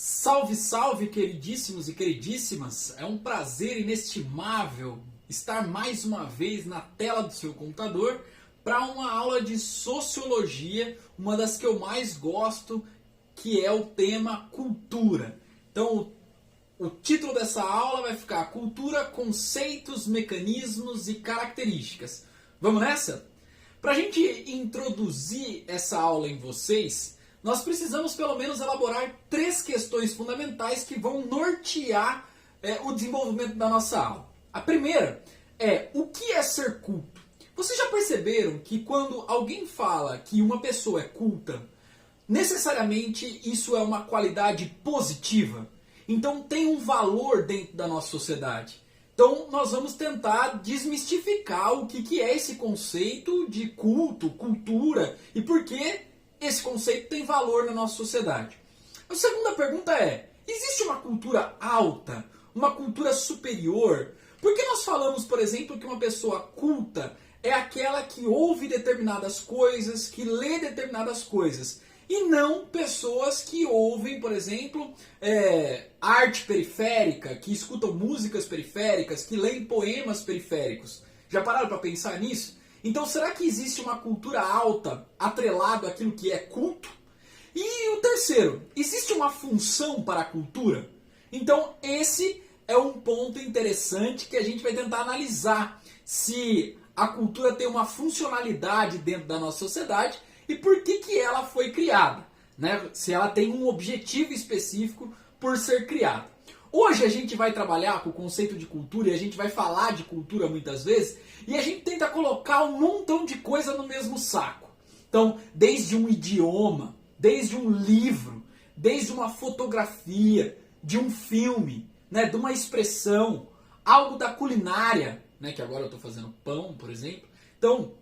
Salve, salve, queridíssimos e queridíssimas! É um prazer inestimável estar mais uma vez na tela do seu computador para uma aula de Sociologia, uma das que eu mais gosto, que é o tema Cultura. Então, o título dessa aula vai ficar Cultura, Conceitos, Mecanismos e Características. Vamos nessa? Para a gente introduzir essa aula em vocês, nós precisamos pelo menos elaborar 3 questões fundamentais que vão nortear o desenvolvimento da nossa aula. A primeira é: o que é ser culto? Vocês já perceberam que quando alguém fala que uma pessoa é culta, necessariamente isso é uma qualidade positiva? Então tem um valor dentro da nossa sociedade. Então nós vamos tentar desmistificar o que é esse conceito de culto, cultura e por que esse conceito tem valor na nossa sociedade. A segunda pergunta é: existe uma cultura alta, uma cultura superior? Por que nós falamos, por exemplo, que uma pessoa culta é aquela que ouve determinadas coisas, que lê determinadas coisas, e não pessoas que ouvem, por exemplo, arte periférica, que escutam músicas periféricas, que leem poemas periféricos? Já pararam para pensar nisso? Então, será que existe uma cultura alta atrelado àquilo que é culto? E o terceiro, existe uma função para a cultura? Então, esse é um ponto interessante que a gente vai tentar analisar se a cultura tem uma funcionalidade dentro da nossa sociedade e por que ela foi criada, né? Se ela tem um objetivo específico por ser criada. Hoje a gente vai trabalhar com o conceito de cultura e a gente vai falar de cultura muitas vezes e a gente tenta colocar um montão de coisa no mesmo saco. Então, desde um idioma, desde um livro, desde uma fotografia, de um filme, né, de uma expressão, algo da culinária, né, que agora eu estou fazendo pão, por exemplo. Então,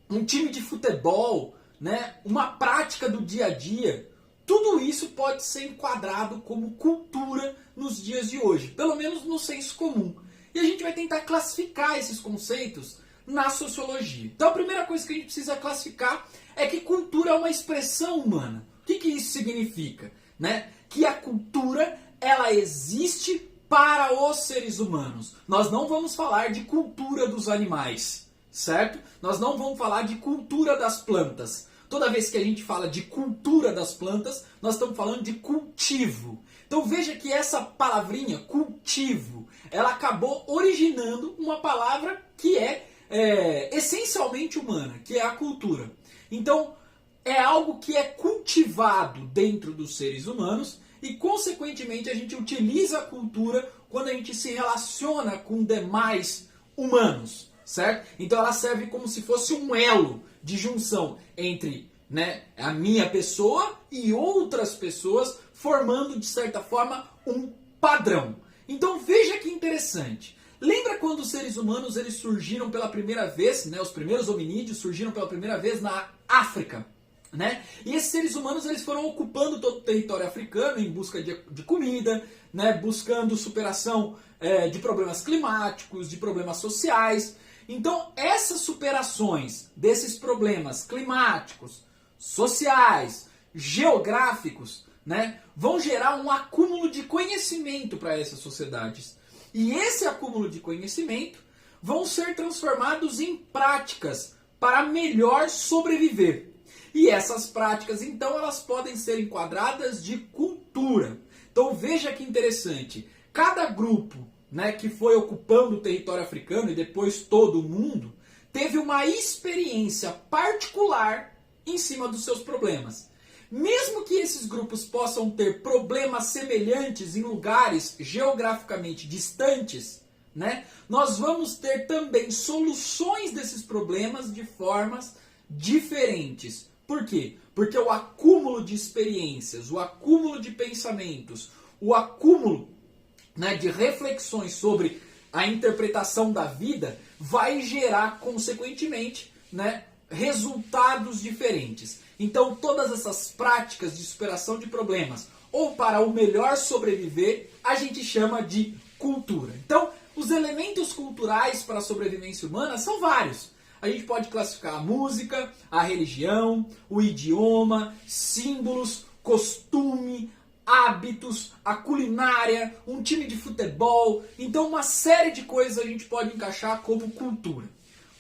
um time de futebol, né, uma prática do dia a dia. Tudo isso pode ser enquadrado como cultura nos dias de hoje, pelo menos no senso comum. E a gente vai tentar classificar esses conceitos na sociologia. Então a primeira coisa que a gente precisa classificar é que cultura é uma expressão humana. O que isso significa? Né? Que a cultura ela existe para os seres humanos. Nós não vamos falar de cultura dos animais, certo? Nós não vamos falar de cultura das plantas. Toda vez que a gente fala de cultura das plantas, nós estamos falando de cultivo. Então veja que essa palavrinha, cultivo, ela acabou originando uma palavra que é essencialmente humana, que é a cultura. Então é algo que é cultivado dentro dos seres humanos e, consequentemente, a gente utiliza a cultura quando a gente se relaciona com demais humanos, certo? Então ela serve como se fosse um elo de junção entre, né, a minha pessoa e outras pessoas, formando, de certa forma, um padrão. Então veja que interessante. Lembra quando os seres humanos eles surgiram pela primeira vez, né, os primeiros hominídeos surgiram pela primeira vez na África? Né? E esses seres humanos eles foram ocupando todo o território africano em busca de comida, né, buscando superação de problemas climáticos, de problemas sociais. Então, essas superações desses problemas climáticos, sociais, geográficos, né, vão gerar um acúmulo de conhecimento para essas sociedades. E esse acúmulo de conhecimento vão ser transformados em práticas para melhor sobreviver. E essas práticas, então, elas podem ser enquadradas de cultura. Então, veja que interessante. Cada grupo, né, que foi ocupando o território africano e depois todo o mundo, teve uma experiência particular em cima dos seus problemas. Mesmo que esses grupos possam ter problemas semelhantes em lugares geograficamente distantes, né, nós vamos ter também soluções desses problemas de formas diferentes. Por quê? Porque o acúmulo de experiências, o acúmulo de pensamentos, o acúmulo, né, de reflexões sobre a interpretação da vida vai gerar, consequentemente, né, resultados diferentes. Então, todas essas práticas de superação de problemas ou para o melhor sobreviver, a gente chama de cultura. Então, os elementos culturais para a sobrevivência humana são vários. A gente pode classificar a música, a religião, o idioma, símbolos, costume, hábitos, a culinária, um time de futebol. Então uma série de coisas a gente pode encaixar como cultura.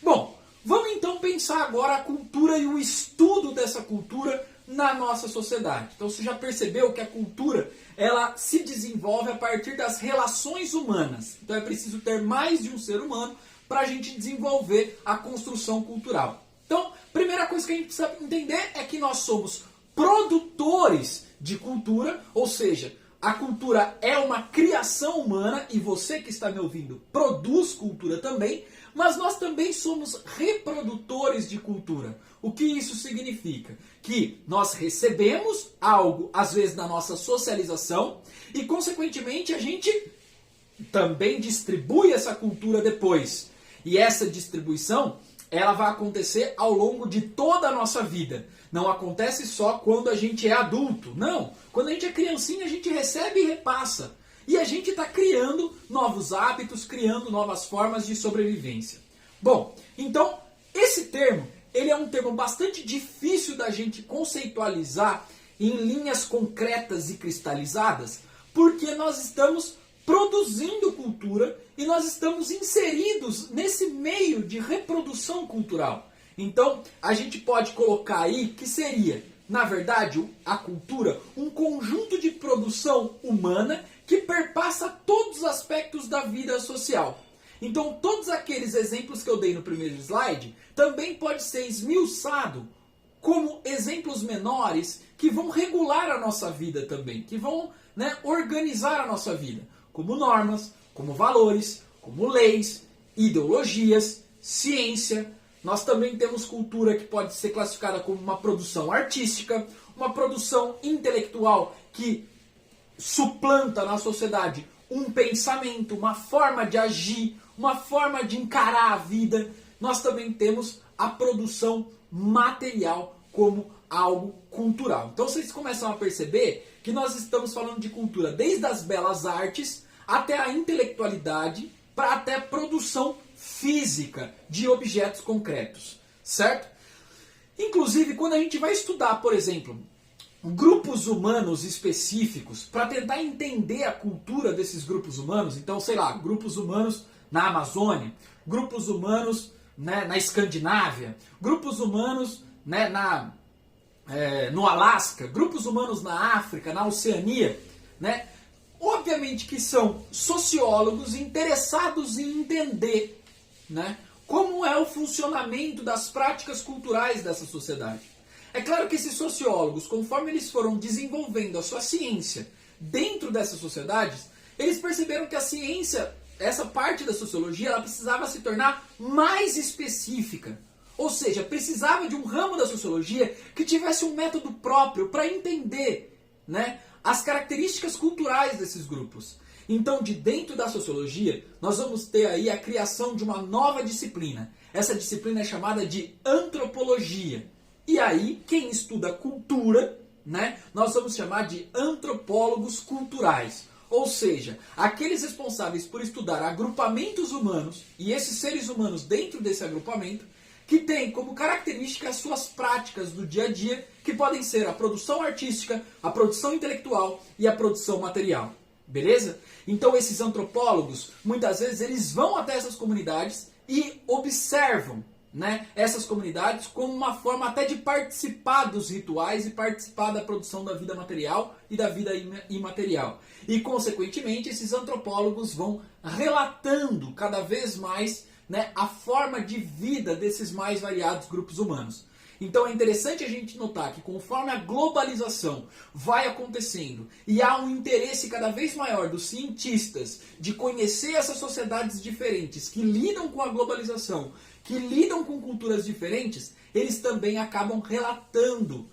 Bom, vamos então pensar agora a cultura e o estudo dessa cultura na nossa sociedade. Então você já percebeu que a cultura ela se desenvolve a partir das relações humanas. Então é preciso ter mais de um ser humano para a gente desenvolver a construção cultural. Então, primeira coisa que a gente precisa entender é que nós somos produtores de cultura, ou seja, a cultura é uma criação humana e você que está me ouvindo produz cultura também, mas nós também somos reprodutores de cultura. O que isso significa? Que nós recebemos algo, às vezes, na nossa socialização e, consequentemente, a gente também distribui essa cultura depois. E essa distribuição, ela vai acontecer ao longo de toda a nossa vida. Não acontece só quando a gente é adulto. Não. Quando a gente é criancinha, a gente recebe e repassa. E a gente está criando novos hábitos, criando novas formas de sobrevivência. Bom, então, esse termo, ele é um termo bastante difícil da gente conceitualizar em linhas concretas e cristalizadas, porque nós estamos produzindo cultura e nós estamos inseridos nesse meio de reprodução cultural. Então, a gente pode colocar aí que seria, na verdade, a cultura, um conjunto de produção humana que perpassa todos os aspectos da vida social. Então, todos aqueles exemplos que eu dei no primeiro slide também pode ser esmiuçado como exemplos menores que vão regular a nossa vida também, que vão, organizar a nossa vida, como normas, como valores, como leis, ideologias, ciência. Nós também temos cultura que pode ser classificada como uma produção artística, uma produção intelectual que suplanta na sociedade um pensamento, uma forma de agir, uma forma de encarar a vida. Nós também temos a produção material como algo cultural. Então vocês começam a perceber que nós estamos falando de cultura desde as belas artes até a intelectualidade, para até a produção física de objetos concretos, certo? Inclusive, quando a gente vai estudar, por exemplo, grupos humanos específicos, para tentar entender a cultura desses grupos humanos, então, sei lá, grupos humanos na Amazônia, grupos humanos na Escandinávia, grupos humanos no Alasca, grupos humanos na África, na Oceania, obviamente que são sociólogos interessados em entender como é o funcionamento das práticas culturais dessa sociedade. É claro que esses sociólogos, conforme eles foram desenvolvendo a sua ciência dentro dessas sociedades, eles perceberam que a ciência, essa parte da sociologia, ela precisava se tornar mais específica. Ou seja, precisava de um ramo da sociologia que tivesse um método próprio para entender as características culturais desses grupos. Então, de dentro da sociologia, nós vamos ter aí a criação de uma nova disciplina. Essa disciplina é chamada de antropologia. E aí, quem estuda cultura, nós vamos chamar de antropólogos culturais. Ou seja, aqueles responsáveis por estudar agrupamentos humanos e esses seres humanos dentro desse agrupamento, que tem como característica as suas práticas do dia a dia, que podem ser a produção artística, a produção intelectual e a produção material. Beleza? Então esses antropólogos, muitas vezes, eles vão até essas comunidades e observam essas comunidades como uma forma até de participar dos rituais e participar da produção da vida material e da vida imaterial. E, consequentemente, esses antropólogos vão relatando cada vez mais a forma de vida desses mais variados grupos humanos. Então é interessante a gente notar que conforme a globalização vai acontecendo e há um interesse cada vez maior dos cientistas de conhecer essas sociedades diferentes que lidam com a globalização, que lidam com culturas diferentes, eles também acabam relatando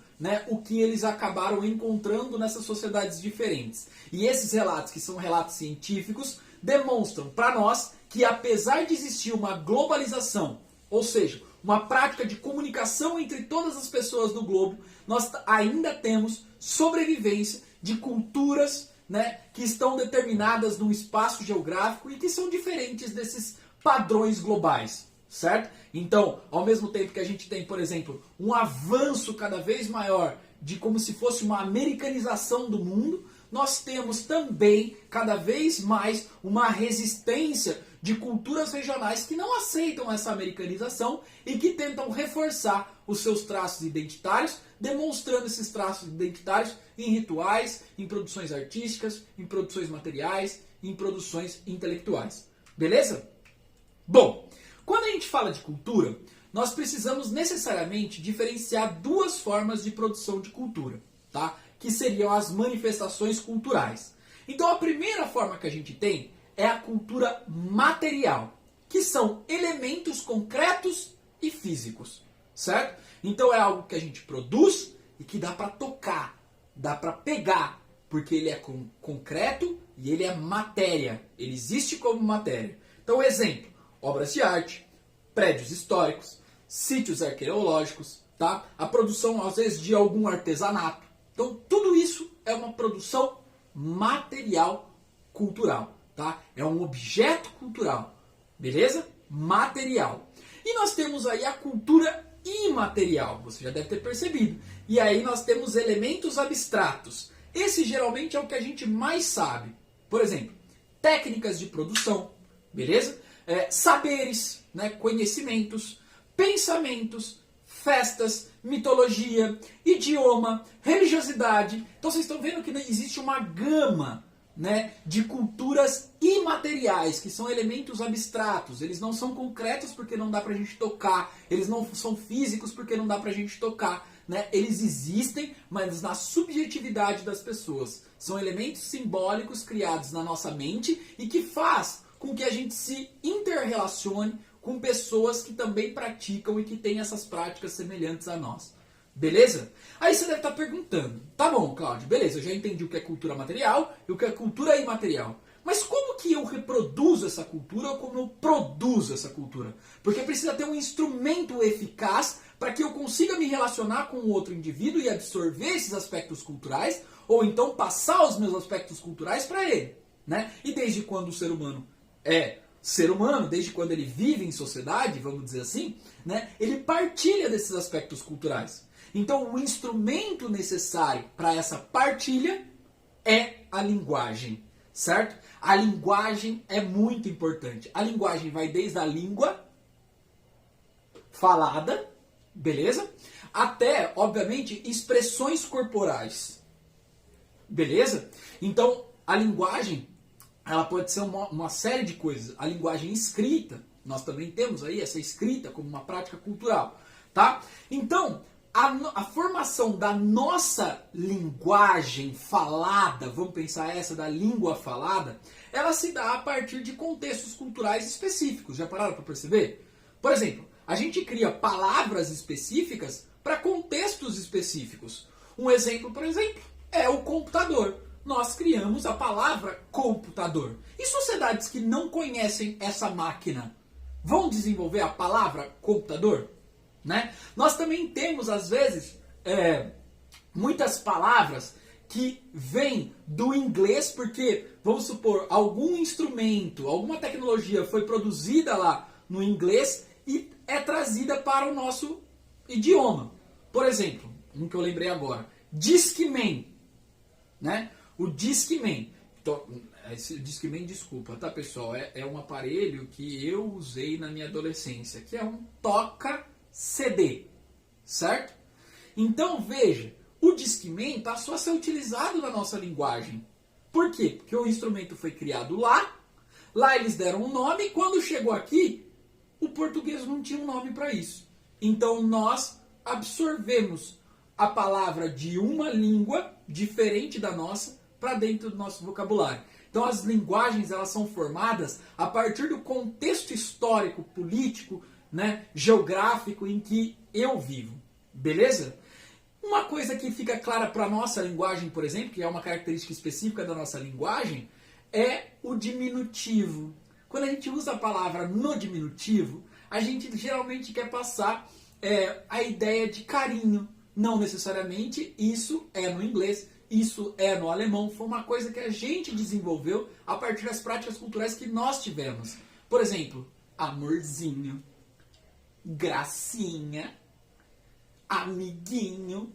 o que eles acabaram encontrando nessas sociedades diferentes. E esses relatos, que são relatos científicos, demonstram para nós que apesar de existir uma globalização, ou seja, uma prática de comunicação entre todas as pessoas do globo, nós ainda temos sobrevivência de culturas que estão determinadas num espaço geográfico e que são diferentes desses padrões globais, certo? Então, ao mesmo tempo que a gente tem, por exemplo, um avanço cada vez maior de como se fosse uma americanização do mundo, nós temos também, cada vez mais, uma resistência de culturas regionais que não aceitam essa americanização e que tentam reforçar os seus traços identitários, demonstrando esses traços identitários em rituais, em produções artísticas, em produções materiais, em produções intelectuais. Beleza? Bom, quando a gente fala de cultura, nós precisamos necessariamente diferenciar duas formas de produção de cultura, tá? Que seriam as manifestações culturais. Então a primeira forma que a gente tem é a cultura material, que são elementos concretos e físicos, certo? Então é algo que a gente produz e que dá para tocar, dá para pegar, porque ele é concreto e ele é matéria, ele existe como matéria. Então exemplo, obras de arte, prédios históricos, sítios arqueológicos, tá? A produção às vezes de algum artesanato. Então tudo isso é uma produção material cultural, tá? É um objeto cultural, beleza? Material. E nós temos aí a cultura imaterial, você já deve ter percebido. E aí nós temos elementos abstratos. Esse geralmente é o que a gente mais sabe. Por exemplo, técnicas de produção, beleza? Saberes, né? Conhecimentos, pensamentos, festas, mitologia, idioma, religiosidade. Então vocês estão vendo que existe uma gama, né, de culturas imateriais, que são elementos abstratos. Eles não são concretos porque não dá pra gente tocar. Eles não são físicos porque não dá pra gente tocar. Né? Eles existem, mas na subjetividade das pessoas. São elementos simbólicos criados na nossa mente e que faz com que a gente se interrelacione com pessoas que também praticam e que têm essas práticas semelhantes a nós. Beleza? Aí você deve estar perguntando, tá bom, Cláudio, beleza, eu já entendi o que é cultura material e o que é cultura imaterial. Mas como que eu reproduzo essa cultura ou como eu produzo essa cultura? Porque precisa ter um instrumento eficaz para que eu consiga me relacionar com o outro indivíduo e absorver esses aspectos culturais, ou então passar os meus aspectos culturais para ele. Né? E desde quando o ser humano é ser humano, desde quando ele vive em sociedade, vamos dizer assim, né, ele partilha desses aspectos culturais. Então o instrumento necessário para essa partilha é a linguagem, certo? A linguagem é muito importante. A linguagem vai desde a língua falada, beleza? Até, obviamente, expressões corporais, beleza? Então a linguagem, ela pode ser uma série de coisas. A linguagem escrita, nós também temos aí essa escrita como uma prática cultural, tá? Então, a formação da nossa linguagem falada, vamos pensar essa da língua falada, ela se dá a partir de contextos culturais específicos. Já pararam para perceber? Por exemplo, a gente cria palavras específicas para contextos específicos. Um exemplo, por exemplo, é o computador. Nós criamos a palavra computador. E sociedades que não conhecem essa máquina vão desenvolver a palavra computador? Né? Nós também temos, às vezes, muitas palavras que vêm do inglês porque, vamos supor, algum instrumento, alguma tecnologia foi produzida lá no inglês e é trazida para o nosso idioma. Por exemplo, um que eu lembrei agora, Discman, né? O Discman. Então, esse Discman, desculpa, tá, pessoal? É um aparelho que eu usei na minha adolescência, que é um toca-CD, certo? Então, veja, o Discman passou a ser utilizado na nossa linguagem. Por quê? Porque o instrumento foi criado lá eles deram um nome, e quando chegou aqui, o português não tinha um nome para isso. Então, nós absorvemos a palavra de uma língua diferente da nossa para dentro do nosso vocabulário. Então as linguagens, elas são formadas a partir do contexto histórico, político, né, geográfico em que eu vivo. Beleza? Uma coisa que fica clara para a nossa linguagem, por exemplo, que é uma característica específica da nossa linguagem, é o diminutivo. Quando a gente usa a palavra no diminutivo, a gente geralmente quer passar a ideia de carinho. Não necessariamente isso é no inglês, isso é no alemão. Foi uma coisa que a gente desenvolveu a partir das práticas culturais que nós tivemos. Por exemplo, amorzinho, gracinha, amiguinho,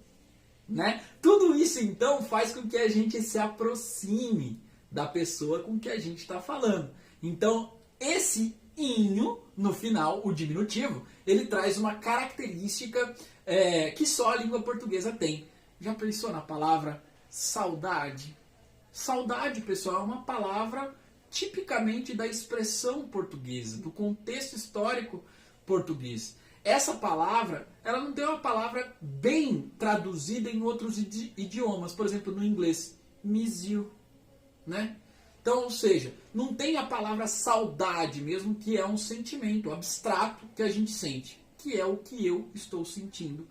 né? Tudo isso então faz com que a gente se aproxime da pessoa com que a gente está falando. Então, esse inho, no final, o diminutivo, ele traz uma característica que só a língua portuguesa tem. Já pensou na palavra saudade? Saudade, pessoal, é uma palavra tipicamente da expressão portuguesa, do contexto histórico português. Essa palavra, ela não tem uma palavra bem traduzida em outros idiomas. Por exemplo, no inglês, miss you, né? Então, ou seja, não tem a palavra saudade mesmo, que é um sentimento abstrato que a gente sente, que é o que eu estou sentindo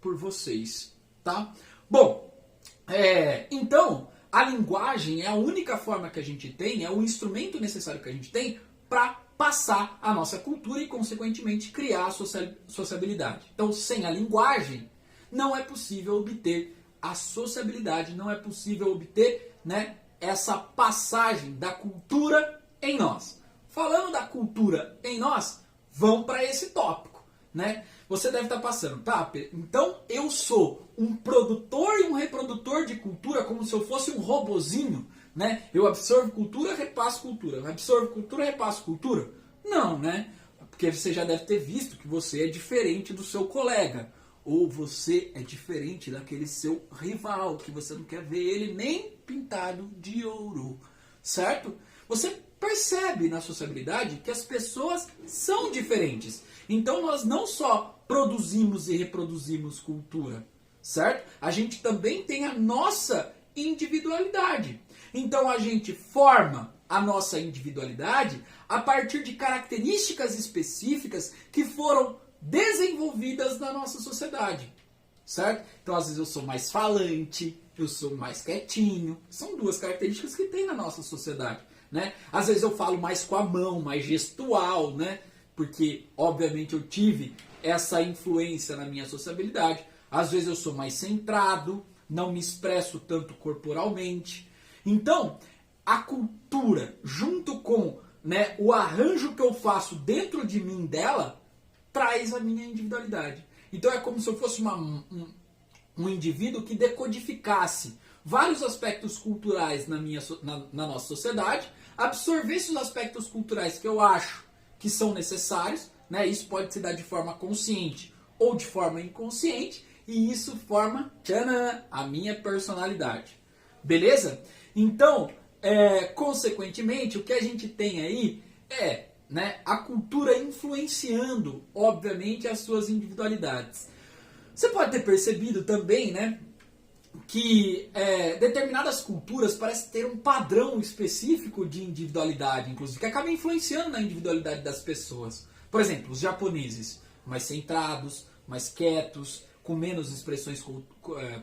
por vocês, tá? Bom, então, a linguagem é a única forma que a gente tem, é o instrumento necessário que a gente tem para passar a nossa cultura e, consequentemente, criar a sociabilidade. Então, sem a linguagem, não é possível obter a sociabilidade, não é possível obter, né, essa passagem da cultura em nós. Falando da cultura em nós, vamos para esse tópico, né? Você deve estar passando, tá? Então eu sou um produtor e um reprodutor de cultura como se eu fosse um robozinho, né? Eu absorvo cultura, repasso cultura. Eu absorvo cultura, repasso cultura. Não, né? Porque você já deve ter visto que você é diferente do seu colega. Ou você é diferente daquele seu rival, que você não quer ver ele nem pintado de ouro, certo? Você percebe na sociabilidade que as pessoas são diferentes. Então nós não só produzimos e reproduzimos cultura, certo? A gente também tem a nossa individualidade. Então a gente forma a nossa individualidade a partir de características específicas que foram desenvolvidas na nossa sociedade, certo? Então às vezes eu sou mais falante, eu sou mais quietinho, são duas características que tem na nossa sociedade, né? Às vezes eu falo mais com a mão, mais gestual, né? Porque obviamente eu tive essa influência na minha sociabilidade. Às vezes eu sou mais centrado, não me expresso tanto corporalmente. Então, a cultura, junto com, né, o arranjo que eu faço dentro de mim dela, traz a minha individualidade. Então é como se eu fosse um indivíduo que decodificasse vários aspectos culturais na nossa sociedade, absorvesse os aspectos culturais que eu acho que são necessários, né? Isso pode se dar de forma consciente ou de forma inconsciente, e isso forma, tchanã, a minha personalidade. Beleza? Então, consequentemente, o que a gente tem aí é, né, a cultura influenciando, obviamente, as suas individualidades. Você pode ter percebido também, né, que determinadas culturas parecem ter um padrão específico de individualidade, inclusive, que acaba influenciando na individualidade das pessoas. Por exemplo, os japoneses, mais centrados, mais quietos, com menos expressões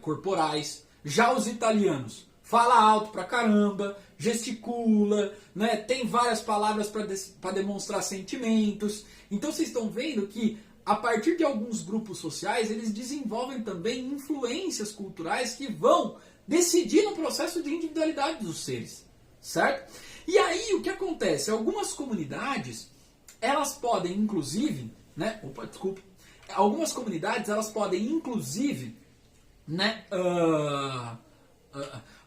corporais. Já os italianos, fala alto pra caramba, gesticula, né, tem várias palavras para demonstrar sentimentos. Então vocês estão vendo que a partir de alguns grupos sociais, eles desenvolvem também influências culturais que vão decidir no processo de individualidade dos seres, certo? E aí o que acontece? Algumas comunidades, elas podem inclusive, né? Algumas comunidades, elas podem inclusive, né?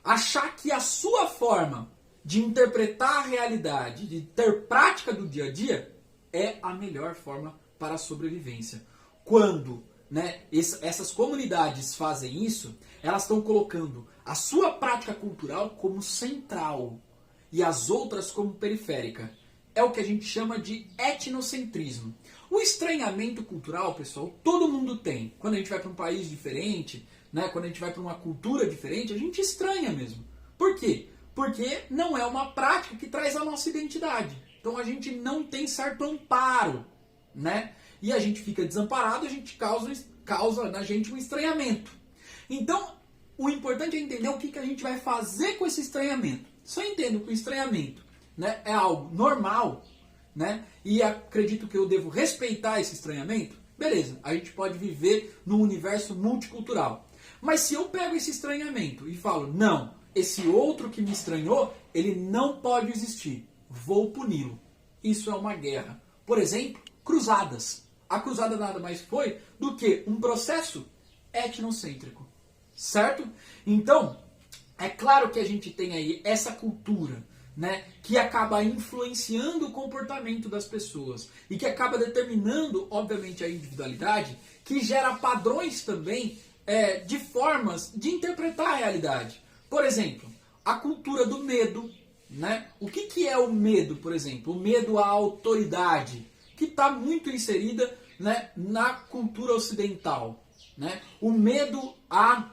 Achar que a sua forma de interpretar a realidade, de ter prática do dia a dia, é a melhor forma para a sobrevivência. Quando, né, essas comunidades fazem isso, elas estão colocando a sua prática cultural como central e as outras como periférica. É o que a gente chama de etnocentrismo. O estranhamento cultural, pessoal, todo mundo tem. Quando a gente vai para um país diferente, né, quando a gente vai para uma cultura diferente, a gente estranha mesmo. Por quê? Porque não é uma prática que traz a nossa identidade. Então a gente não tem certo amparo, né? E a gente fica desamparado, a gente causa na gente um estranhamento. Então, o importante é entender o que a gente vai fazer com esse estranhamento. Se eu entendo que o estranhamento, né, é algo normal, né, e acredito que eu devo respeitar esse estranhamento, beleza, a gente pode viver num universo multicultural. Mas se eu pego esse estranhamento e falo, não, esse outro que me estranhou, ele não pode existir, vou puni-lo. Isso é uma guerra. Por exemplo, cruzadas. A cruzada nada mais foi do que um processo etnocêntrico. certo? Então, é claro que a gente tem aí essa cultura, né, que acaba influenciando o comportamento das pessoas e que acaba determinando, obviamente, a individualidade, que gera padrões também de formas de interpretar a realidade. Por exemplo, a cultura do medo, né? O que é o medo, por exemplo? O medo à autoridade, que está muito inserida, né, na cultura ocidental, né? O medo à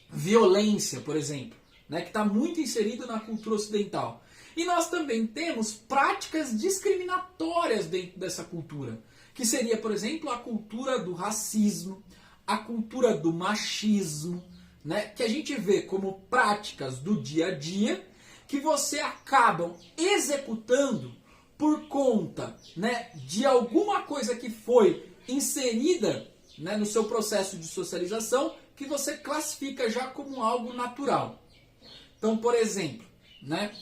violência, por exemplo, né, que está muito inserido na cultura ocidental. E nós também temos práticas discriminatórias dentro dessa cultura, que seria, por exemplo, a cultura do racismo, a cultura do machismo, né, que a gente vê como práticas do dia a dia que você acabam executando por conta, né, de alguma coisa que foi inserida, né, no seu processo de socialização, que você classifica já como algo natural. Então, por exemplo, né,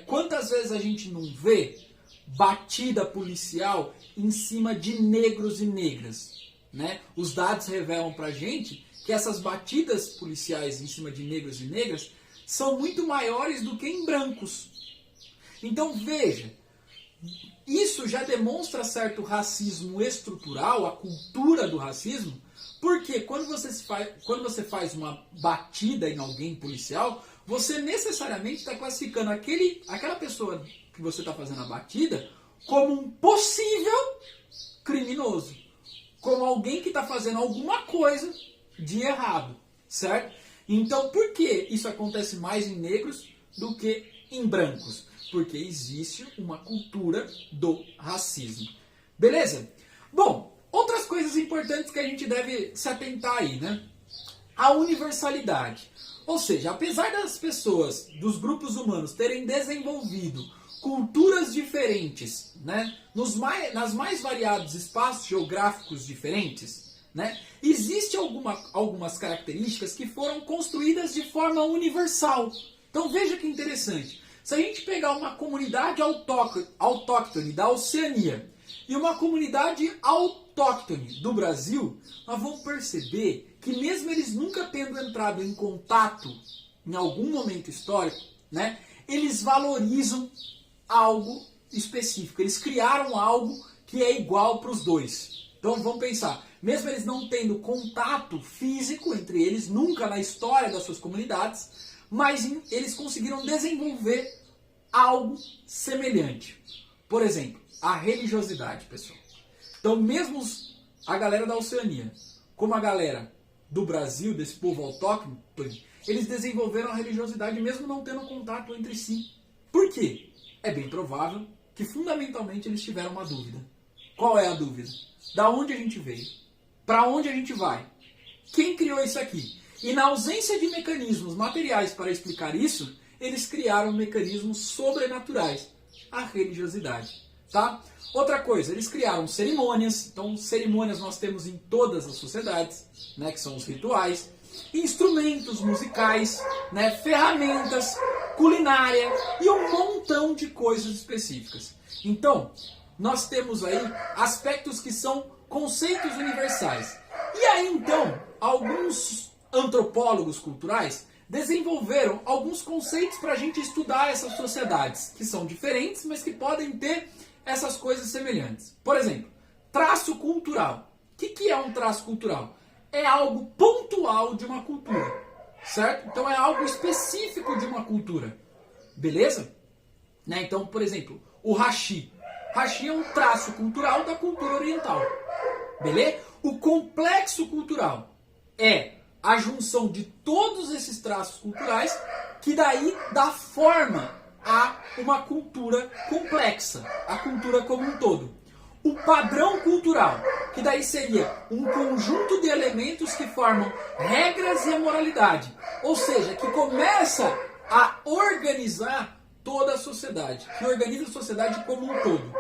quantas vezes a gente não vê batida policial em cima de negros e negras? Né? Os dados revelam pra gente que essas batidas policiais em cima de negros e negras são muito maiores do que em brancos. Então veja, isso já demonstra certo racismo estrutural, a cultura do racismo, porque quando você faz uma batida em alguém policial, você necessariamente está classificando aquela pessoa que você está fazendo a batida como um possível criminoso, como alguém que está fazendo alguma coisa de errado, certo? Então, por que isso acontece mais em negros do que em brancos? Porque existe uma cultura do racismo. Beleza? Bom, outras coisas importantes que a gente deve se atentar aí, né? A universalidade. Ou seja, apesar das pessoas, dos grupos humanos, terem desenvolvido culturas diferentes, né, nas mais variados espaços geográficos diferentes, né, existem algumas características que foram construídas de forma universal. Então veja que interessante. Se a gente pegar uma comunidade autóctone da Oceania e uma comunidade autóctone do Brasil, nós vamos perceber que mesmo eles nunca tendo entrado em contato em algum momento histórico, né, eles valorizam algo específico. Eles criaram algo que é igual para os dois. Então vamos pensar, mesmo eles não tendo contato físico entre eles, nunca na história das suas comunidades, mas eles conseguiram desenvolver algo semelhante. Por exemplo, a religiosidade, pessoal. Então mesmo a galera da Oceania, como a galera do Brasil, desse povo autóctone, eles desenvolveram a religiosidade mesmo não tendo contato entre si. Por quê? É bem provável que fundamentalmente eles tiveram uma dúvida. Qual é a dúvida? Da onde a gente veio? Para onde a gente vai? Quem criou isso aqui? E na ausência de mecanismos materiais para explicar isso, eles criaram mecanismos sobrenaturais. A religiosidade. Tá? Outra coisa, eles criaram cerimônias. Então, cerimônias nós temos em todas as sociedades, né, que são os rituais. Instrumentos musicais, né, ferramentas, culinária e um montão de coisas específicas. Então, nós temos aí aspectos que são conceitos universais. E aí, então, alguns antropólogos culturais desenvolveram alguns conceitos para a gente estudar essas sociedades, que são diferentes, mas que podem ter essas coisas semelhantes. Por exemplo, traço cultural. O que é um traço cultural? É algo pontual de uma cultura, certo? Então é algo específico de uma cultura, beleza? Né? Então, por exemplo, o hashi. Hashi é um traço cultural da cultura oriental, beleza? O complexo cultural é a junção de todos esses traços culturais que daí dá forma a uma cultura complexa, a cultura como um todo. O padrão cultural, que daí seria um conjunto de elementos que formam regras e a moralidade. Ou seja, que começa a organizar toda a sociedade, que organiza a sociedade como um todo.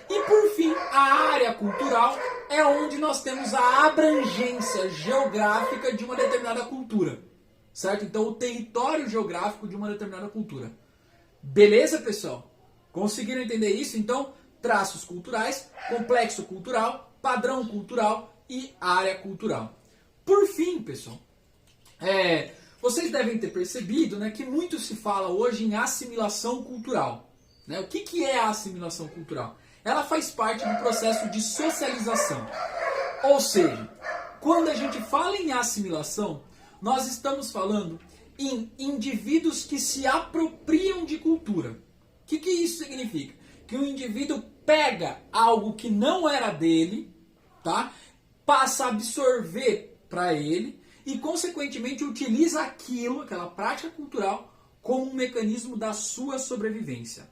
E por fim, a área cultural é onde nós temos a abrangência geográfica de uma determinada cultura. Certo? Então o território geográfico de uma determinada cultura. Beleza, pessoal? Conseguiram entender isso? Então, traços culturais, complexo cultural, padrão cultural e área cultural. Por fim, pessoal, Vocês devem ter percebido, né, que muito se fala hoje em assimilação cultural. Né? O que é a assimilação cultural? Ela faz parte do processo de socialização. Ou seja, quando a gente fala em assimilação, nós estamos falando em indivíduos que se apropriam de cultura. O que isso significa? Que o indivíduo pega algo que não era dele, tá? Passa a absorver para ele e, consequentemente, utiliza aquilo, aquela prática cultural, como um mecanismo da sua sobrevivência.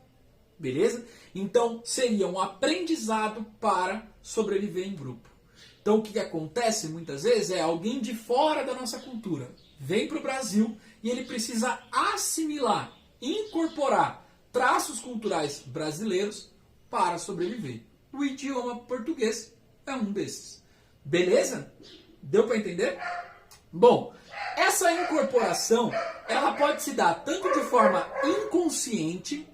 Beleza? Então, seria um aprendizado para sobreviver em grupo. Então, o que acontece muitas vezes é alguém de fora da nossa cultura vem para o Brasil e ele precisa assimilar, incorporar traços culturais brasileiros para sobreviver. O idioma português é um desses. Beleza? Deu para entender? Bom, essa incorporação ela pode se dar tanto de forma inconsciente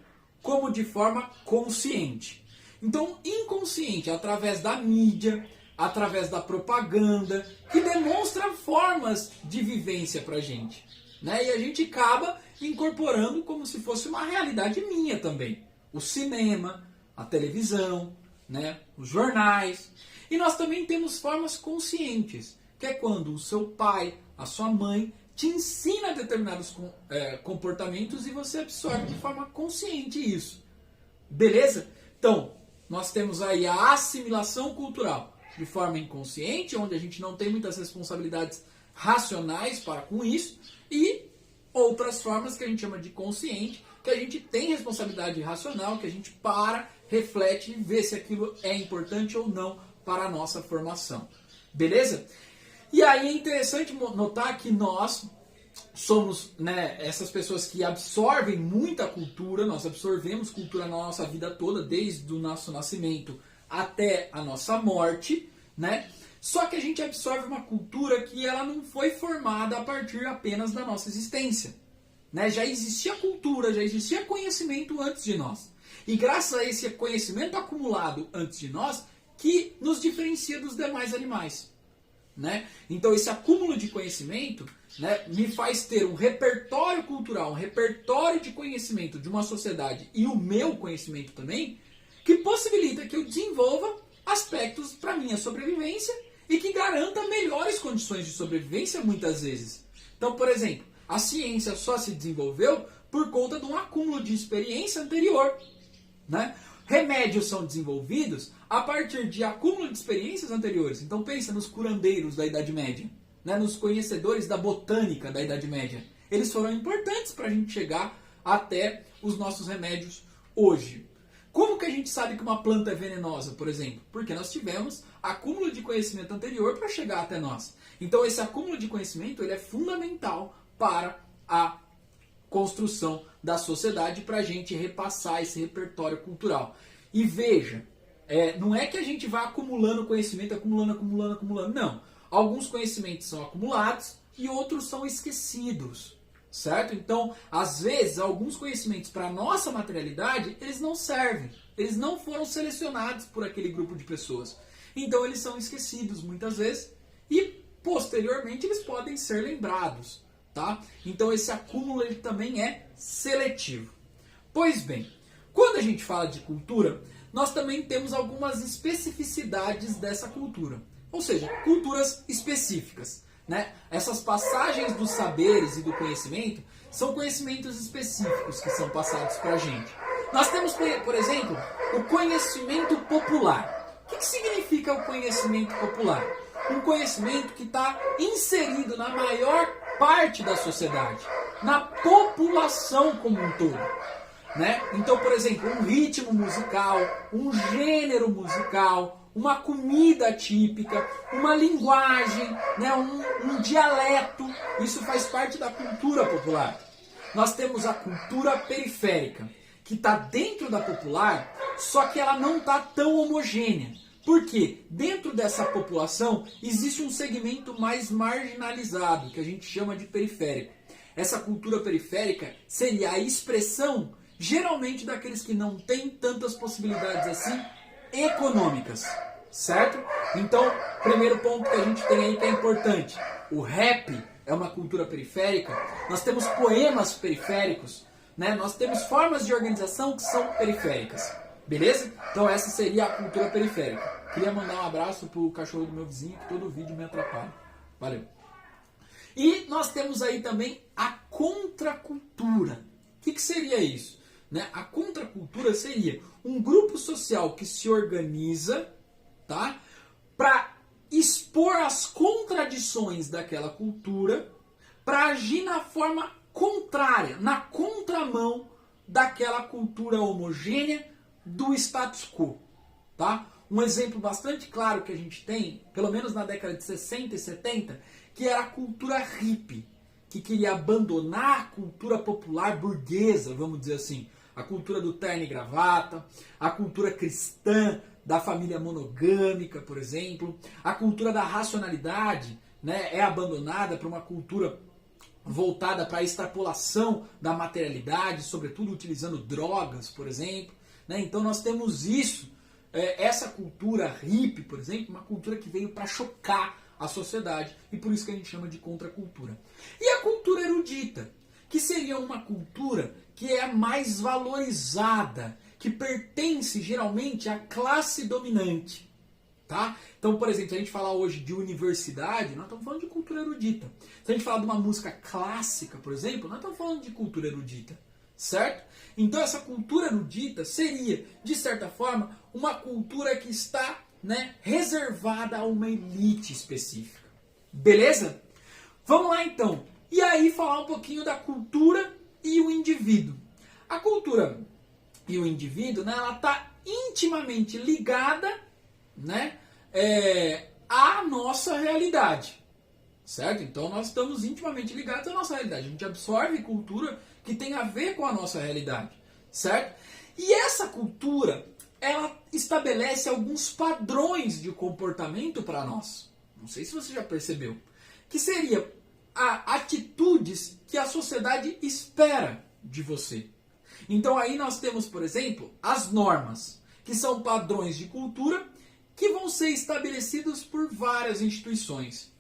como de forma consciente. Então, inconsciente, através da mídia, através da propaganda, que demonstra formas de vivência pra gente. Né? E a gente acaba incorporando como se fosse uma realidade minha também. O cinema, a televisão, né? Os jornais. E nós também temos formas conscientes, que é quando o seu pai, a sua mãe, te ensina determinados comportamentos e você absorve de forma consciente isso. Beleza? Então, nós temos aí a assimilação cultural de forma inconsciente, onde a gente não tem muitas responsabilidades racionais para com isso, e outras formas que a gente chama de consciente, que a gente tem responsabilidade racional, que a gente para, reflete e vê se aquilo é importante ou não para a nossa formação. Beleza? E aí é interessante notar que nós somos, né, essas pessoas que absorvem muita cultura, nós absorvemos cultura na nossa vida toda, desde o nosso nascimento até a nossa morte, né? Só que a gente absorve uma cultura que ela não foi formada a partir apenas da nossa existência. Né? Já existia cultura, já existia conhecimento antes de nós. E graças a esse conhecimento acumulado antes de nós, que nos diferencia dos demais animais. Né? Então esse acúmulo de conhecimento, né, me faz ter um repertório cultural, um repertório de conhecimento de uma sociedade e o meu conhecimento também, que possibilita que eu desenvolva aspectos para minha sobrevivência e que garanta melhores condições de sobrevivência muitas vezes. Então, por exemplo, a ciência só se desenvolveu por conta de um acúmulo de experiência anterior. Né? Remédios são desenvolvidos a partir de acúmulo de experiências anteriores. Então pensa nos curandeiros da Idade Média, né? Nos conhecedores da botânica da Idade Média. Eles foram importantes para a gente chegar até os nossos remédios hoje. Como que a gente sabe que uma planta é venenosa, por exemplo? Porque nós tivemos acúmulo de conhecimento anterior para chegar até nós. Então esse acúmulo de conhecimento ele é fundamental para a construção da sociedade, para a gente repassar esse repertório cultural. E veja, não é que a gente vai acumulando conhecimento, acumulando. Não. Alguns conhecimentos são acumulados e outros são esquecidos. Certo? Então, às vezes, alguns conhecimentos para a nossa materialidade, eles não servem. Eles não foram selecionados por aquele grupo de pessoas. Então, eles são esquecidos muitas vezes e, posteriormente, eles podem ser lembrados. Tá? Então, esse acúmulo ele também é seletivo. Pois bem, quando a gente fala de cultura, nós também temos algumas especificidades dessa cultura. Ou seja, culturas específicas. Né? Essas passagens dos saberes e do conhecimento são conhecimentos específicos que são passados para a gente. Nós temos, por exemplo, o conhecimento popular. O que significa o conhecimento popular? Um conhecimento que está inserido na maior parte da sociedade, na população como um todo. Né? Então, por exemplo, um ritmo musical, um gênero musical, uma comida típica, uma linguagem, né, um dialeto, isso faz parte da cultura popular. Nós temos a cultura periférica, que está dentro da popular, só que ela não está tão homogênea. Por quê? Dentro dessa população existe um segmento mais marginalizado, que a gente chama de periférico. Essa cultura periférica seria a expressão, geralmente, daqueles que não têm tantas possibilidades assim, econômicas, certo? Então, primeiro ponto que a gente tem aí que é importante, o rap é uma cultura periférica, nós temos poemas periféricos, né? Nós temos formas de organização que são periféricas. Beleza? Então essa seria a cultura periférica. Queria mandar um abraço pro cachorro do meu vizinho, que todo vídeo me atrapalha. Valeu. E nós temos aí também a contracultura. O que seria isso? Né? A contracultura seria um grupo social que se organiza, tá? Para expor as contradições daquela cultura, para agir na forma contrária, na contramão daquela cultura homogênea do status quo, tá? Um exemplo bastante claro que a gente tem, pelo menos na década de 60 e 70, que era a cultura hippie, que queria abandonar a cultura popular burguesa, vamos dizer assim, a cultura do terno e gravata, a cultura cristã da família monogâmica, por exemplo, a cultura da racionalidade, né, é abandonada para uma cultura voltada para a extrapolação da materialidade, sobretudo utilizando drogas, por exemplo. Né? Então nós temos isso, essa cultura hippie, por exemplo, uma cultura que veio para chocar a sociedade, e por isso que a gente chama de contracultura. E a cultura erudita, que seria uma cultura que é mais valorizada, que pertence geralmente à classe dominante. Tá? Então, por exemplo, se a gente falar hoje de universidade, nós estamos falando de cultura erudita. Se a gente falar de uma música clássica, por exemplo, nós estamos falando de cultura erudita. Certo? Então essa cultura erudita seria, de certa forma, uma cultura que está, né, reservada a uma elite específica. Beleza? Vamos lá então. E aí falar um pouquinho da cultura e o indivíduo. A cultura e o indivíduo, né, ela está intimamente ligada, né, à nossa realidade. Certo? Então nós estamos intimamente ligados à nossa realidade. A gente absorve cultura que tem a ver com a nossa realidade. Certo? E essa cultura, ela estabelece alguns padrões de comportamento para nós. Não sei se você já percebeu. Que seria atitudes que a sociedade espera de você. Então aí nós temos, por exemplo, as normas, que são padrões de cultura que vão ser estabelecidos por várias instituições.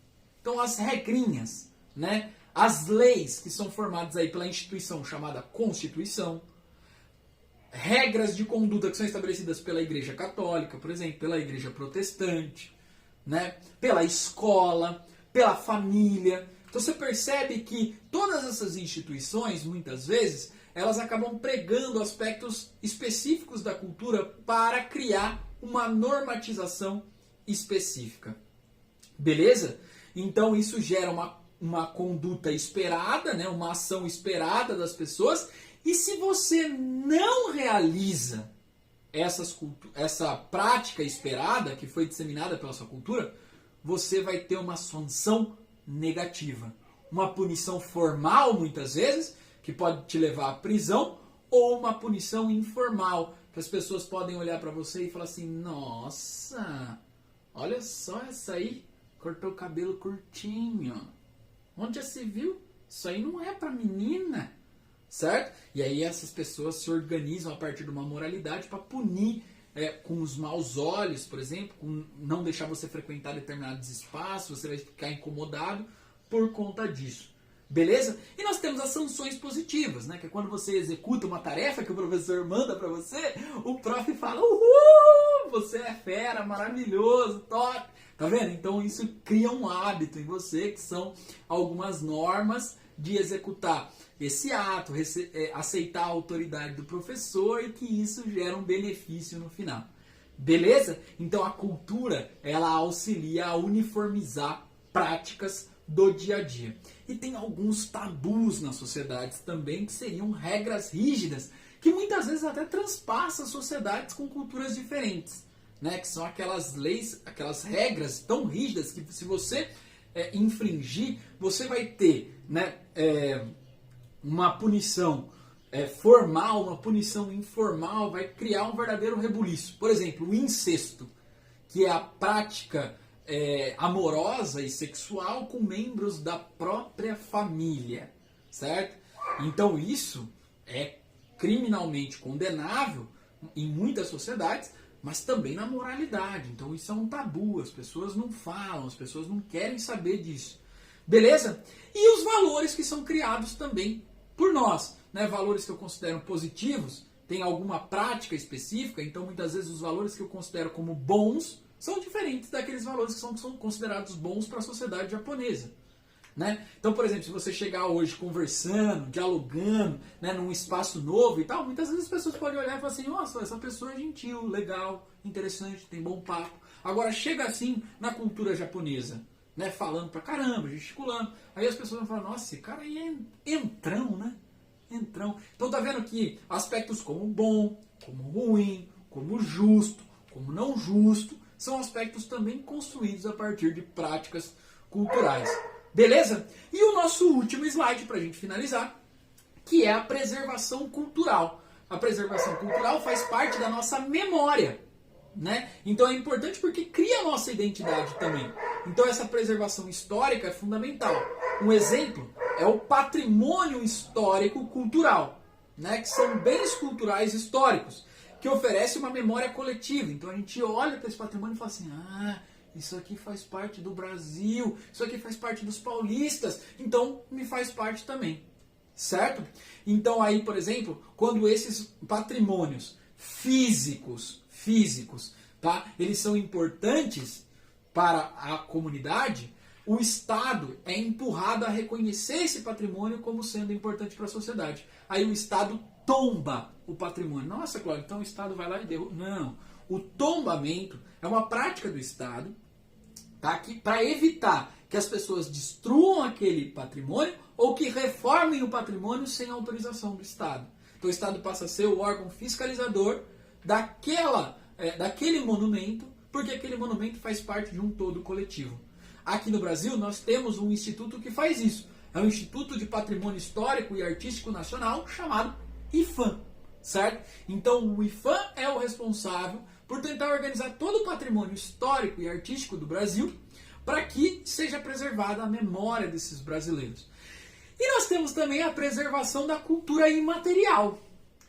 Então as regrinhas, né? As leis que são formadas aí pela instituição chamada Constituição, regras de conduta que são estabelecidas pela Igreja Católica, por exemplo, pela Igreja Protestante, né? Pela escola, pela família. Então você percebe que todas essas instituições, muitas vezes, elas acabam pregando aspectos específicos da cultura para criar uma normatização específica. Beleza? Então isso gera uma conduta esperada, né? Uma ação esperada das pessoas. E se você não realiza essa prática esperada que foi disseminada pela sua cultura, você vai ter uma sanção negativa. Uma punição formal, muitas vezes, que pode te levar à prisão, ou uma punição informal, que as pessoas podem olhar para você e falar assim: nossa, olha só essa aí, cortou o cabelo curtinho. Onde já se viu? Isso aí não é para menina. Certo? E aí essas pessoas se organizam a partir de uma moralidade para punir com os maus olhos, por exemplo, com não deixar você frequentar determinados espaços, você vai ficar incomodado por conta disso. Beleza? E nós temos as sanções positivas, né? Que é quando você executa uma tarefa que o professor manda para você, o prof fala: uhul, você é fera, maravilhoso, top. Tá vendo? Então isso cria um hábito em você, que são algumas normas de executar esse ato, aceitar a autoridade do professor, e que isso gera um benefício no final. Beleza? Então a cultura, ela auxilia a uniformizar práticas do dia a dia. E tem alguns tabus nas sociedades também, que seriam regras rígidas, que muitas vezes até transpassam sociedades com culturas diferentes. Né? Que são aquelas leis, aquelas regras tão rígidas que se você infringir, você vai ter, né, uma punição formal, uma punição informal, vai criar um verdadeiro rebuliço. Por exemplo, o incesto, que é a prática amorosa e sexual com membros da própria família, certo? Então isso é criminalmente condenável em muitas sociedades, mas também na moralidade. Então isso é um tabu, as pessoas não falam, as pessoas não querem saber disso. Beleza? E os valores que são criados também por nós, né? Valores que eu considero positivos, tem alguma prática específica, então muitas vezes os valores que eu considero como bons são diferentes daqueles valores que são considerados bons para a sociedade japonesa. Né? Então, por exemplo, se você chegar hoje conversando, dialogando, né, num espaço novo e tal, muitas vezes as pessoas podem olhar e falar assim, nossa, essa pessoa é gentil, legal, interessante, tem bom papo. Agora, chega assim na cultura japonesa, né, falando pra caramba, gesticulando, aí as pessoas vão falar, nossa, esse cara aí é entrão, né? Entrão. Então tá vendo que aspectos como bom, como ruim, como justo, como não justo, são aspectos também construídos a partir de práticas culturais. Beleza? E o nosso último slide para a gente finalizar, que é a preservação cultural. A preservação cultural faz parte da nossa memória, né? Então é importante porque cria a nossa identidade também. Então essa preservação histórica é fundamental. Um exemplo é o patrimônio histórico cultural, né? Que são bens culturais históricos, que oferece uma memória coletiva. Então a gente olha para esse patrimônio e fala assim, isso aqui faz parte do Brasil, isso aqui faz parte dos paulistas, então me faz parte também, certo? Então aí, por exemplo, quando esses patrimônios físicos, tá, eles são importantes para a comunidade, o Estado é empurrado a reconhecer esse patrimônio como sendo importante para a sociedade. Aí o Estado tomba o patrimônio. Nossa, Cláudio, então o Estado vai lá e derruba. Não. O tombamento é uma prática do Estado, tá, para evitar que as pessoas destruam aquele patrimônio ou que reformem o patrimônio sem autorização do Estado. Então o Estado passa a ser o órgão fiscalizador daquele monumento, porque aquele monumento faz parte de um todo coletivo. Aqui no Brasil nós temos um instituto que faz isso. É o Instituto de Patrimônio Histórico e Artístico Nacional, chamado IPHAN, certo? Então o IPHAN é o responsável por tentar organizar todo o patrimônio histórico e artístico do Brasil para que seja preservada a memória desses brasileiros. E nós temos também a preservação da cultura imaterial.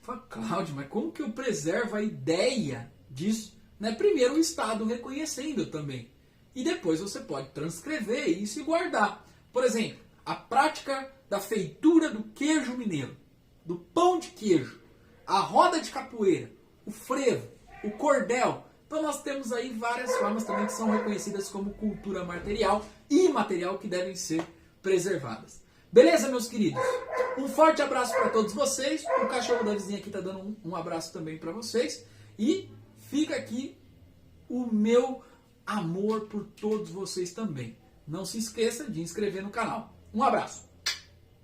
Fala, Cláudio, mas como que eu preservo a ideia disso? Né? Primeiro o Estado reconhecendo também. E depois você pode transcrever isso e guardar. Por exemplo, a prática da feitura do queijo mineiro, do pão de queijo, a roda de capoeira, o frevo, o cordel. Então nós temos aí várias formas também que são reconhecidas como cultura material e imaterial que devem ser preservadas. Beleza, meus queridos? Um forte abraço para todos vocês. O cachorro da vizinha aqui está dando um abraço também para vocês. E fica aqui o meu amor por todos vocês também. Não se esqueça de inscrever no canal. Um abraço!